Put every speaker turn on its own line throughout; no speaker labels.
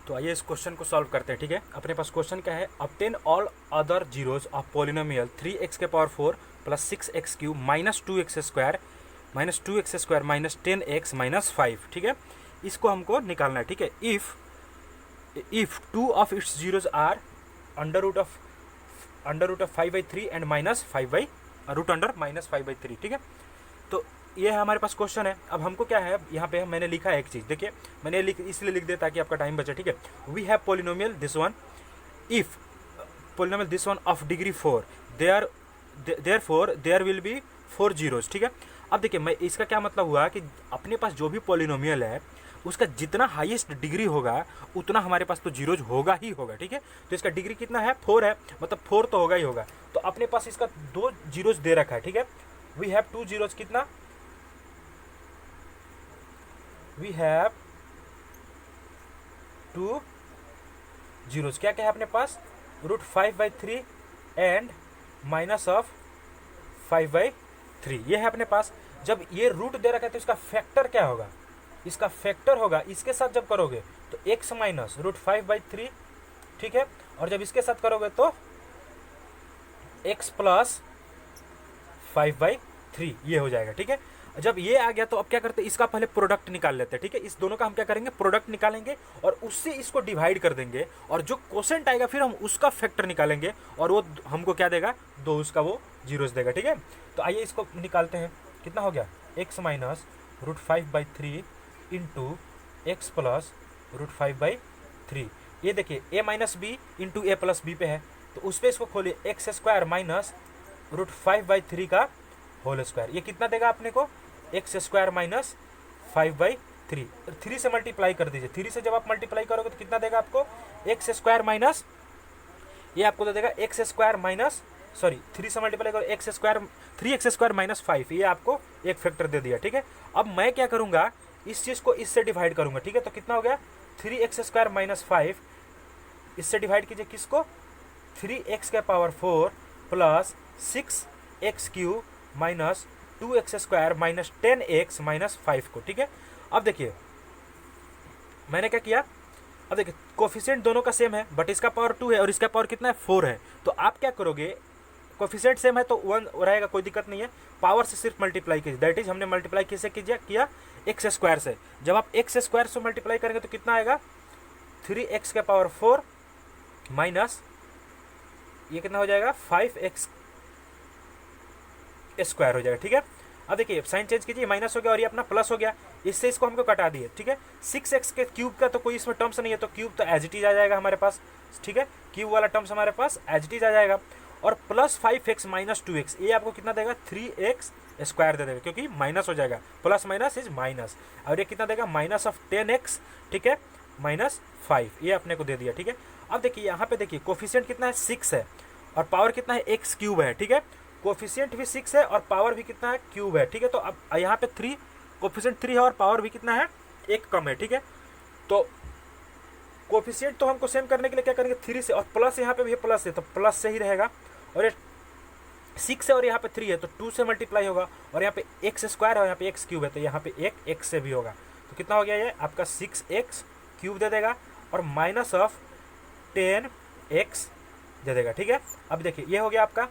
तो आइए इस क्वेश्चन को सॉल्व करते हैं। ठीक है, अपने पास क्वेश्चन क्या है, obtain all other zeros of polynomial 3x के power 4 plus 6x cube minus 2x square minus 10x minus 5। ठीक है, इसको हमको निकालना है। ठीक है, if two of its zeros are under root of 5/3 and minus 5 root under minus 5/3। ठीक है, तो ये है हमारे पास क्वेश्चन है। अब हमको क्या है, यहाँ पे मैंने लिखा है एक चीज़, देखिए मैंने इसलिए लिख दिया ताकि आपका टाइम बचे। ठीक है, we have polynomial this one, if polynomial this one of degree 4 there will be 4 zeros. ठीक है, अब देखिए मैं इसका क्या मतलब हुआ कि अपने पास जो भी पोलिनोमियल है उसका जितना हाईएस्ट डिग्री होगा उतना हमारे पास तो जीरोज होगा ही होगा। ठीक है, तो इसका डिग्री कितना है, 4 है, मतलब 4 तो होगा ही होगा। तो अपने पास इसका 2 जीरोज दे रखा है। ठीक है, वी हैव 2 जीरोज, कितना, वी हैव 2 जीरोज, क्या क्या है अपने पास, रूट 5/3 एंड माइनस ऑफ 5/3, ये है अपने पास। जब ये रूट दे रखा है तो इसका फैक्टर क्या होगा, इसका फैक्टर होगा इसके साथ जब करोगे तो x माइनस रूट 5/3। ठीक है, और जब इसके साथ करोगे तो x प्लस 5/3 ये हो जाएगा। ठीक है, जब ये आ गया तो अब क्या करते हैं, इसका पहले प्रोडक्ट निकाल लेते हैं। ठीक है, इस दोनों का हम क्या करेंगे, प्रोडक्ट निकालेंगे और उससे इसको डिवाइड कर देंगे और जो क्वोशेंट आएगा फिर हम उसका फैक्टर निकालेंगे और वो हमको क्या देगा, 2 उसका वो जीरोस देगा। ठीक है, तो आइए इसको निकालते हैं। कितना हो गया, x minus root 5/3 into x plus root 5/3। ये देखिए a minus b into a plus b पे है, तो उस पर इसको खोलिए, एक्स स्क्वायर माइनस रूट 5/3 का होल स्क्वायर। ये कितना देगा अपने को, एक्स स्क्वायर माइनस 5/3। 3 से मल्टीप्लाई कर दीजिए, 3 से जब आप मल्टीप्लाई करोगे तो कितना देगा आपको, एक्स स्क्वायर माइनस, ये आपको दे देगा एक्स स्क्वायर माइनस, सॉरी 3 से मल्टीप्लाई करो, x square 3x square minus 5, ये आपको एक फैक्टर दे दिया। ठीक है, अब मैं क्या करूंगा, इस चीज़ को इससे डिवाइड करूंगा। ठीक है, तो कितना हो गया, 3x स्क्वायर माइनस 5, इससे डिवाइड कीजिए किसको, 3x के power 4 plus 6x cube minus 2x square minus 10x minus 5 को। ठीक है, अब देखिए मैंने क्या किया, अब देखिए कोफिशिएंट दोनों का सेम है बट इसका पावर 2 है और इसका पावर कितना है, 4 है। तो आप क्या करोगे, कोफिशिएंट सेम है तो 1 रहेगा, कोई दिक्कत नहीं है, पावर से सिर्फ मल्टीप्लाई कीजिए। दैट इज हमने मल्टीप्लाई किससे किया एक्स स्क्वायर से। जब आप एक्स स्क्वायर से मल्टीप्लाई करेंगे तो कितना आएगा, 3x के पावर 4 माइनस ये कितना हो जाएगा, 5x स्क्वायर हो जाएगा। ठीक है, अब देखिए साइन चेंज कीजिए, माइनस हो गया और ये अपना प्लस हो गया, इससे इसको हमको कटा दिए। ठीक है, 6x के क्यूब का तो कोई इसमें टर्म्स नहीं है तो क्यूब तो एज इट इज आ जाएगा हमारे पास। ठीक है, क्यूब वाला टर्म्स हमारे पास एज इट इज आ जाएगा और प्लस 5x माइनस 2x, ये आपको कितना देगा, 3x स्क्वायर दे देगा क्योंकि माइनस हो जाएगा, प्लस माइनस इज माइनस, और ये कितना देगा, माइनस ऑफ 10x। ठीक है, माइनस 5, ये अपने को दे दिया। ठीक है, अब देखिए यहाँ पे देखिए कोफिशिएंट कितना है, 6 है और पावर कितना है, x क्यूब है। ठीक है, कोफिशिएंट भी 6 है और पावर भी कितना है, क्यूब है। ठीक है, तो अब यहाँ पे 3 कोफिशिएंट 3 है और पावर भी कितना है, 1 कम है। ठीक है, तो कोफिशिएंट तो हमको सेम करने के लिए क्या करेंगे, 3 से, और प्लस यहाँ पे भी प्लस है तो प्लस से ही रहेगा, और ये 6 है और यहाँ पे 3 है तो 2 से मल्टीप्लाई होगा, और यहाँ पे एक्स स्क्वायर है और यहाँ पे एक्स क्यूब है तो यहाँ पे एक एक्स से भी होगा। तो कितना हो गया, ये आपका 6x क्यूब दे देगा और माइनस ऑफ 10x दे देगा। ठीक है, अब देखिए ये हो गया आपका,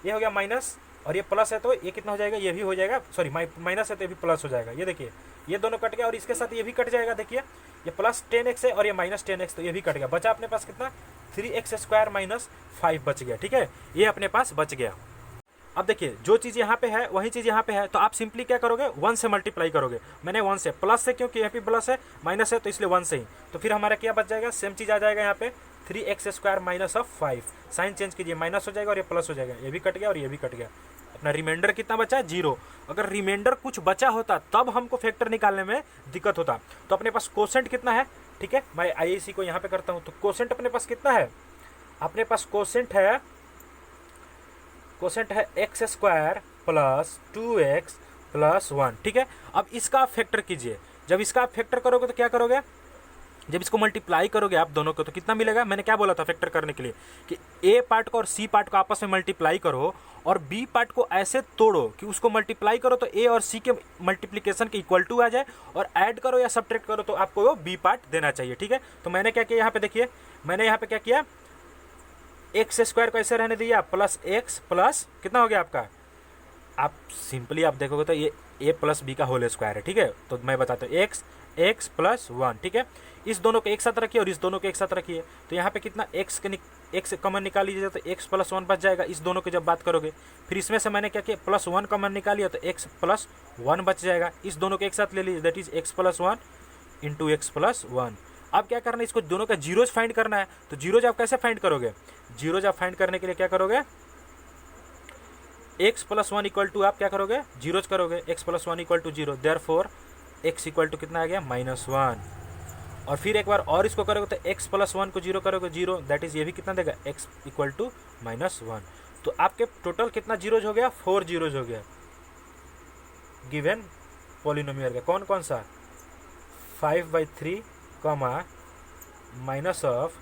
ये हो गया माइनस और ये प्लस है तो ये कितना हो जाएगा, ये भी हो जाएगा, सॉरी माइनस है तो ये भी प्लस हो जाएगा। ये देखिए ये दोनों कट गया और इसके साथ ये भी कट जाएगा। देखिए ये प्लस 10x है और ये माइनस 10x, तो ये भी कट गया, बचा अपने पास कितना, 3x स्क्वायर माइनस 5 बच गया। ठीक है, ये अपने पास बच गया। अब देखिए जो चीज़ यहाँ पे है वही चीज़ यहाँ पे है, तो आप सिंपली क्या करोगे, 1 से मल्टीप्लाई करोगे। मैंने 1 से, प्लस से क्योंकि यहाँ पे प्लस है, माइनस है तो इसलिए 1 से ही, तो फिर हमारा क्या बच जाएगा, सेम चीज़ आ जाएगा यहाँ पे, 3x square minus of 5। Sign change कीजिए, माइनस हो जाएगा और ये प्लस हो जाएगा, ये भी कट गया और ये भी कट गया। अपना रिमाइंडर कितना बचा है, 0। अगर रिमाइंडर कुछ बचा होता तब हमको फैक्टर निकालने में दिक्कत होता। तो अपने पास कोसेंट कितना है, ठीक है, मैं IAC को यहाँ पे करता हूँ, तो कोसेंट अपने पास कितना है, अपने पास कोसेंट है x square plus 2x plus 1। ठीक है, अब इसका आप फैक्टर कीजिए, जब इसका आप फैक्टर करोगे तो क्या करोगे, जब इसको मल्टीप्लाई करोगे आप दोनों को तो कितना मिलेगा, मैंने क्या बोला था फैक्टर करने के लिए कि ए पार्ट को और सी पार्ट को आपस में मल्टीप्लाई करो और बी पार्ट को ऐसे तोड़ो कि उसको मल्टीप्लाई करो तो ए और सी के मल्टीप्लिकेशन के इक्वल टू आ जाए, और ऐड करो या सब्ट्रैक्ट करो तो आपको वो बी पार्ट देना चाहिए। ठीक है, तो मैंने क्या किया यहाँ पे देखिए, मैंने यहाँ पे क्या किया, एक्स स्क्वायर को ऐसे रहने दिया प्लस एक्स प्लस कितना हो गया आपका, आप सिंपली आप देखोगे तो ये ए प्लस बी का होल स्क्वायर है। ठीक है, तो मैं बताता हूँ एक्स प्लस वन। ठीक है, इस दोनों को एक साथ रखिए और इस दोनों को एक साथ रखिए, तो यहाँ पे कितना एक्स कॉमन निकाल लीजिए तो एक्स प्लस वन बच जाएगा इस दोनों की जब बात करोगे। फिर इसमें से मैंने क्या किया, प्लस वन कॉमन निकालिए तो एक्स प्लस वन बच जाएगा, इस दोनों को एक साथ ले लीजिए that is x plus one into x plus one. अब क्या करना है, इसको दोनों का जीरोज फाइंड करना है। तो जीरोज आप कैसे फाइंड करोगे, जीरोज आप फाइंड करने के लिए क्या करोगे, x plus one equal to आप क्या करोगे, जीरोज करोगे, x plus one equal to zero, therefore x equal to कितना आ गया माइनस वन। और फिर एक बार और इसको करोगे तो एक्स प्लस वन को जीरो करोगे जीरो, दैट इज ये भी कितना देगा x equal to minus one. तो आपके टोटल कितना जीरोज हो गया, 4 जीरोज हो गया गिवन पॉलिनोमियल का। कौन कौन सा, 5/3 comma minus of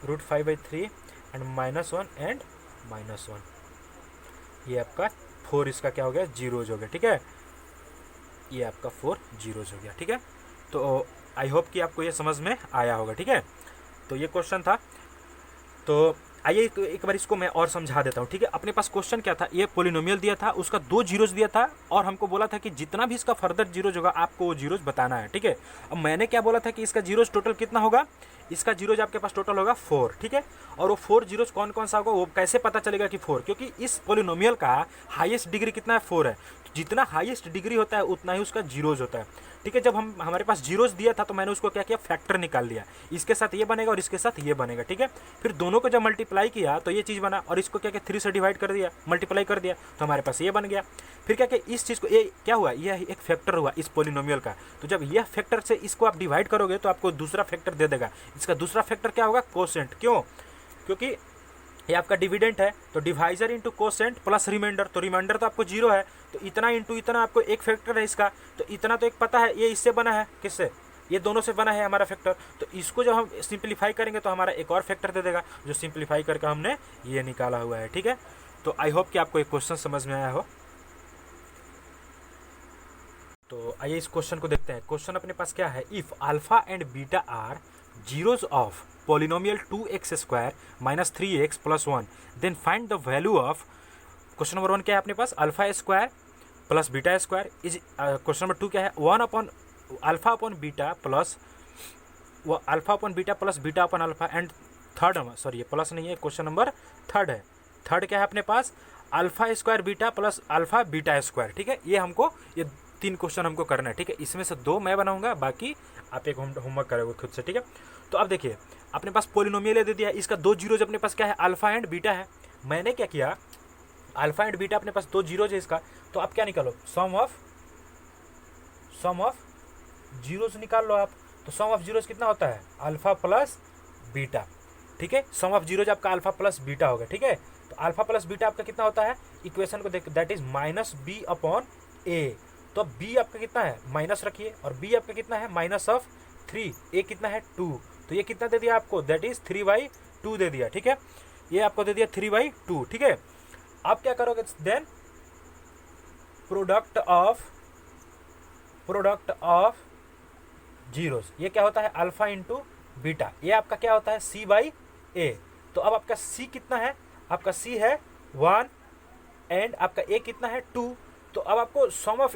root 5/3 and minus one and minus one, ये आपका 4 इसका क्या हो गया जीरोज हो गया। ठीक है, ये आपका 4 जीरोज हो गया। ठीक है, तो आई होप कि आपको ये समझ में आया होगा। ठीक है, तो ये क्वेश्चन था, तो आइए एक बार इसको मैं और समझा देता हूँ। ठीक है, अपने पास क्वेश्चन क्या था, ये पोलिनोमियल दिया था, उसका 2 जीरोज दिया था और हमको बोला था कि जितना भी इसका फर्दर जीरोज होगा आपको वो जीरोज बताना है। ठीक है, अब मैंने क्या बोला था कि इसका जीरोज टोटल कितना होगा, इसका जीरोज आपके पास टोटल होगा 4। ठीक है, और वो 4 जीरोज कौन कौन सा होगा वो कैसे पता चलेगा कि 4, क्योंकि इस पोलिनोमियल का हाईएस्ट डिग्री कितना है 4 है, तो जितना हाईएस्ट डिग्री होता है उतना ही उसका जीरोज होता है। ठीक है, जब हमारे पास जीरोज दिया था तो मैंने उसको क्या किया, फैक्टर निकाल लिया, इसके साथ ये बनेगा और इसके साथ ये बनेगा। ठीक है, फिर दोनों को जब मल्टीप्लाई किया तो ये चीज़ बना और इसको क्या किया 3 से डिवाइड कर दिया, मल्टीप्लाई कर दिया तो हमारे पास ये बन गया। फिर क्या किया, इस चीज़ को ये क्या हुआ, यह एक फैक्टर हुआ इस पोलिनोमियल का, तो जब यह फैक्टर से इसको आप डिवाइड करोगे तो आपको दूसरा फैक्टर दे देगा। इसका दूसरा फैक्टर क्या होगा, कोसेंट। क्यों, क्योंकि ये आपका डिविडेंट है तो divisor into quotient plus remainder, तो रिमाइंडर तो आपको जीरो है तो इतना इंटू इतना आपको एक फैक्टर है इसका, तो इतना तो एक पता है, ये इससे बना है, किससे, ये दोनों से बना है हमारा फैक्टर। तो इसको जब हम सिंप्लीफाई करेंगे तो हमारा एक और फैक्टर दे देगा जो सिंप्लीफाई करके हमने ये निकाला हुआ है। ठीक है, तो आई होप कि आपको एक क्वेश्चन समझ में आया हो। तो आइए इस क्वेश्चन को देखते हैं। क्वेश्चन अपने पास क्या है, if alpha and beta are zeros of polynomial 2x square minus 3x plus 1 then find the value of, question number 1 क्या है अपने पास, alpha square plus beta square is, question number 2 क्या है, 1 upon alpha upon beta plus alpha upon beta plus beta upon alpha and third, sorry ये plus नहीं है, question number third है, थर्ड क्या है अपने पास, alpha square beta plus alpha beta square. ठीक है, ये हमको ये 3 क्वेश्चन हमको करना है। ठीक है, इसमें से 2 मैं बनाऊंगा, बाकी आप एक होमवर्क करोगे खुद से। ठीक है, तो अब देखिए अपने पास पोलिनोमियल दे दिया, इसका 2 जीरोज अपने पास क्या है, अल्फा एंड बीटा है। मैंने क्या किया, अल्फा एंड बीटा अपने पास 2 जीरोज है इसका, तो आप क्या निकालो, सम ऑफ जीरोज निकाल लो आप। तो सम ऑफ जीरोज कितना होता है, अल्फा प्लस बीटा। ठीक है, सम ऑफ जीरोज आपका अल्फा प्लस बीटा होगा। ठीक है, तो अल्फा प्लस बीटा आपका कितना होता है, इक्वेशन को देख, that is minus B upon A. तो बी आपका कितना है, माइनस रखिए, और बी आपका कितना है, माइनस ऑफ 3, ए कितना है 2, तो ये कितना दे दिया आपको, दैट इज 3/2 दे दिया। ठीक है, ये आपको दे दिया 3/2। ठीक है, आप क्या करोगे, देन प्रोडक्ट ऑफ जीरोस, ये क्या होता है, अल्फा इंटू बीटा, ये आपका क्या होता है, c/a। तो अब आपका c कितना है, आपका c है 1 एंड आपका a कितना है 2। तो अब आपको सम ऑफ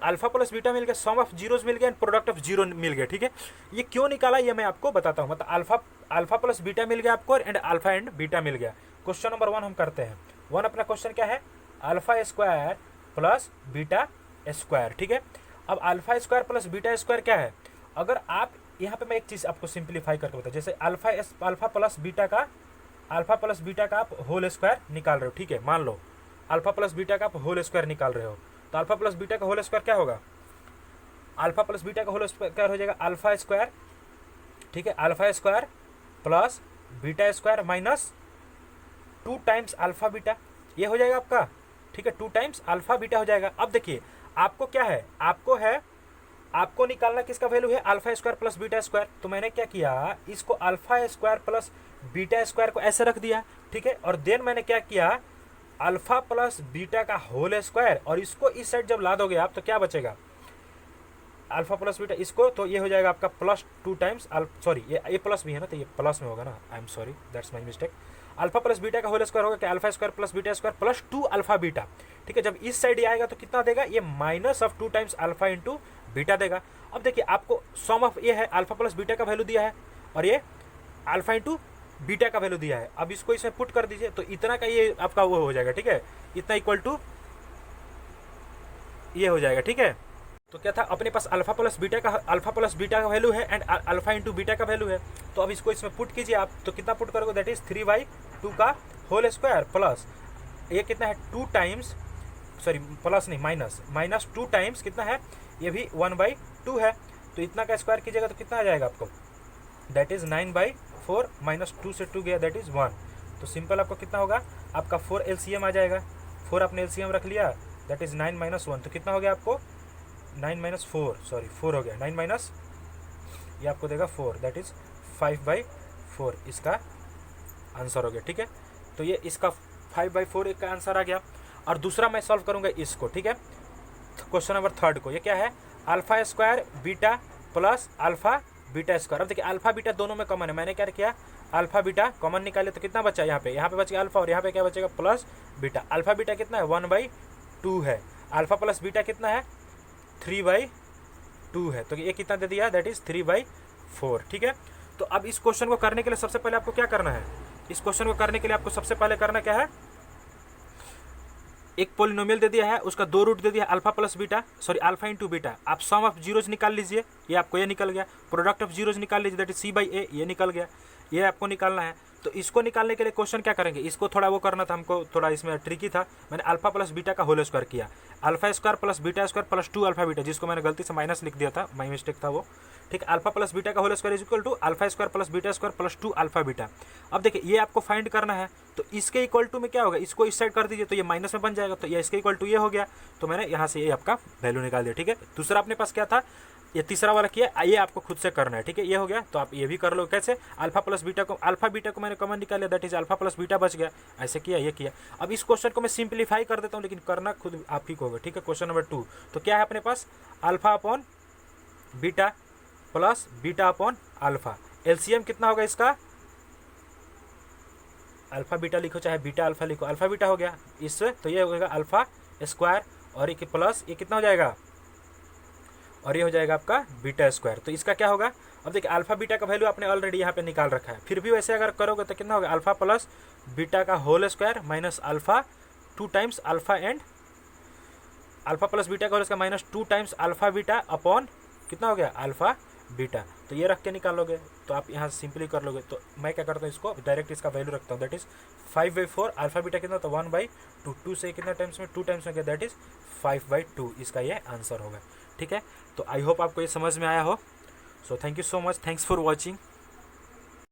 अल्फा प्लस बीटा मिल गया, सम ऑफ जीरोस मिल गया एंड प्रोडक्ट ऑफ जीरो मिल गया। ठीक है, ये क्यों निकाला ये मैं आपको बताता हूँ, मतलब अल्फा प्लस बीटा मिल गया आपको एंड अल्फा एंड बीटा मिल गया। क्वेश्चन नंबर 1 हम करते हैं। 1 अपना क्वेश्चन क्या है, alpha square plus beta square. ठीक है, अब alpha square plus beta square क्या है, अगर आप यहाँ पे मैं एक चीज़ आपको सिंप्लीफाई करके बताऊँ, जैसे अल्फा प्लस बीटा का आप होल स्क्वायर निकाल रहे हो। ठीक है, मान लो अल्फा प्लस बीटा का आप होल स्क्वायर निकाल रहे हो, तो अल्फा प्लस बीटा का होल स्क्वायर क्या होगा, अल्फा प्लस बीटा का होल स्क्वायर हो जाएगा अल्फा स्क्वायर। ठीक है, alpha square plus beta square minus 2 times alpha beta, ये हो जाएगा आपका। ठीक है, 2 टाइम्स अल्फा बीटा हो जाएगा। अब देखिए आपको क्या है, आपको है आपको निकालना किसका वैल्यू है, alpha square plus beta square. तो मैंने क्या किया, इसको alpha square plus beta square को ऐसे रख दिया, ठीक है। और देन मैंने क्या किया, अल्फा प्लस बीटा का होल स्क्वायर, और इसको इस साइड जब ला दोगे आप तो क्या बचेगा, अल्फा प्लस बीटा, इसको तो ये हो जाएगा आपका प्लस 2 टाइम्स, सॉरी ये प्लस भी है ना, तो ये प्लस में होगा ना, I am sorry, that's my mistake. Alpha plus beta का होल स्क्वायर होगा कि alpha square plus beta square plus 2 alpha beta, ठीक है। जब इस साइड ये आएगा तो कितना देगा, ये minus of 2 times alpha into beta देगा। अब देखिए आपको सम ऑफ ये है, अल्फा प्लस बीटा का वैल्यू दिया है और ये अल्फा इंटू बीटा का वैल्यू दिया है। अब इसको इसमें पुट कर दीजिए तो इतना का ये आपका वो हो जाएगा, ठीक है, इतना इक्वल टू ये हो जाएगा, ठीक है। तो क्या था, अपने पास अल्फा प्लस बीटा का वैल्यू है एंड अल्फा इंटू बीटा का वैल्यू है। तो अब इसको इसमें पुट कीजिए आप, तो कितना पुट करोगे, दैट इज 3/2 का होल स्क्वायर प्लस ये कितना है 2 टाइम्स, सॉरी प्लस नहीं माइनस 2 टाइम्स कितना है, ये भी 1/2 है। तो इतना का स्क्वायर कीजिएगा तो कितना आ जाएगा आपको, दैट इज 9/4 माइनस 2 से 2 गया दैट इज 1। तो सिंपल आपको कितना होगा, आपका 4 LCM आ जाएगा, 4 आपने LCM रख लिया, दैट इज 9 - 1। तो कितना हो गया आपको, 9 - 4, सॉरी 4 हो गया, 9 माइनस ये आपको देगा 4, दैट इज 5/4 इसका आंसर हो गया, ठीक है। तो ये इसका 5/4 एक का आंसर आ गया। और दूसरा मैं सॉल्व करूंगा इसको, ठीक है, क्वेश्चन नंबर 3 को। ये क्या है, alpha square beta plus alpha beta square. अब देखिए अल्फा बीटा दोनों में कॉमन है, मैंने क्या किया, अल्फा बीटा कॉमन निकाले तो कितना बचा, यहाँ पे बच गया अल्फा और यहाँ पे क्या बचेगा, प्लस बीटा। अल्फा बीटा कितना है, 1/2 है, अल्फा प्लस बीटा कितना है, 3/2 है। तो ये कितना दे दिया, दैट इज 3/4, ठीक है। तो अब इस क्वेश्चन को करने के लिए सबसे पहले आपको क्या करना है, इस क्वेश्चन को करने के लिए आपको सबसे पहले करना क्या है, एक पोलिनोमियल दे दिया है, उसका 2 रूट दे दिया alpha plus beta, sorry alpha into beta. आप सम ऑफ जीरोज निकाल लीजिए, ये आपको ये निकल गया, प्रोडक्ट ऑफ जीरोज निकाल लीजिए, दैट इज C/A, ये निकल गया, ये आपको निकालना है। तो इसको निकालने के लिए क्वेश्चन क्या करेंगे, इसको थोड़ा वो करना था हमको, थोड़ा इसमें ट्रिकी था। मैंने अल्फा प्लस बीटा का होल स्क्वायर किया, alpha square plus beta square plus 2 alpha beta, जिसको मैंने गलती से माइनस लिख दिया था, माई मिस्टेक था वो, ठीक है। अल्फा प्लस बीटा का whole square is equal to alpha square plus beta square plus 2 alpha beta. अब देखिए ये आपको फाइंड करना है, तो इसके इक्वल टू में क्या होगा, इसको इस साइड कर दीजिए तो ये माइनस में बन जाएगा, तो ये इसके इक्वल टू ये हो गया। तो मैंने यहाँ से ये आपका वैल्यू निकाल दिया, ठीक है। दूसरा अपने पास क्या था, ये तीसरा वाला किया, ये आपको खुद से करना है, ठीक है। ये हो गया, तो आप ये भी कर लो, कैसे, अल्फा प्लस बीटा को, अल्फा बीटा को मैंने कॉमन निकाल लिया, that is alpha plus beta बच गया, ऐसे किया, ये किया। अब इस क्वेश्चन को मैं सिंप्लीफाई कर देता हूँ, लेकिन करना खुद आप ही को होगा, ठीक है। क्वेश्चन नंबर 2, तो क्या है अपने पास, alpha upon beta plus beta upon alpha, LCM कितना होगा इसका, अल्फा बीटा लिखो चाहे बीटा अल्फा लिखो, अल्फा बीटा हो गया इससे, तो ये होगा अल्फा स्क्वायर और ये प्लस ये कितना हो जाएगा, और ये हो जाएगा आपका बीटा स्क्वायर। तो इसका क्या होगा, अब देखिए अल्फा बीटा का वैल्यू आपने ऑलरेडी यहाँ पे निकाल रखा है, फिर भी वैसे अगर करोगे तो कितना होगा, अल्फा प्लस बीटा का whole square minus alpha 2 times alpha and alpha plus beta का whole square minus 2 times alpha beta upon कितना हो गया, अल्फा बीटा। तो ये रख के निकालोगे तो आप यहाँ सिंपली कर लोगे। तो मैं क्या करता हूँ, इसको डायरेक्ट इसका वैल्यू रखता हूँ, दैट इज 5/4, अल्फा बीटा कितना, तो 1/2, 2 से कितना टाइम्स में, 2 टाइम्स में गया, दैट इज 5/2, इसका ये आंसर होगा, ठीक है। तो आई होप आपको ये समझ में आया हो। So thank you so much, thanks for watching.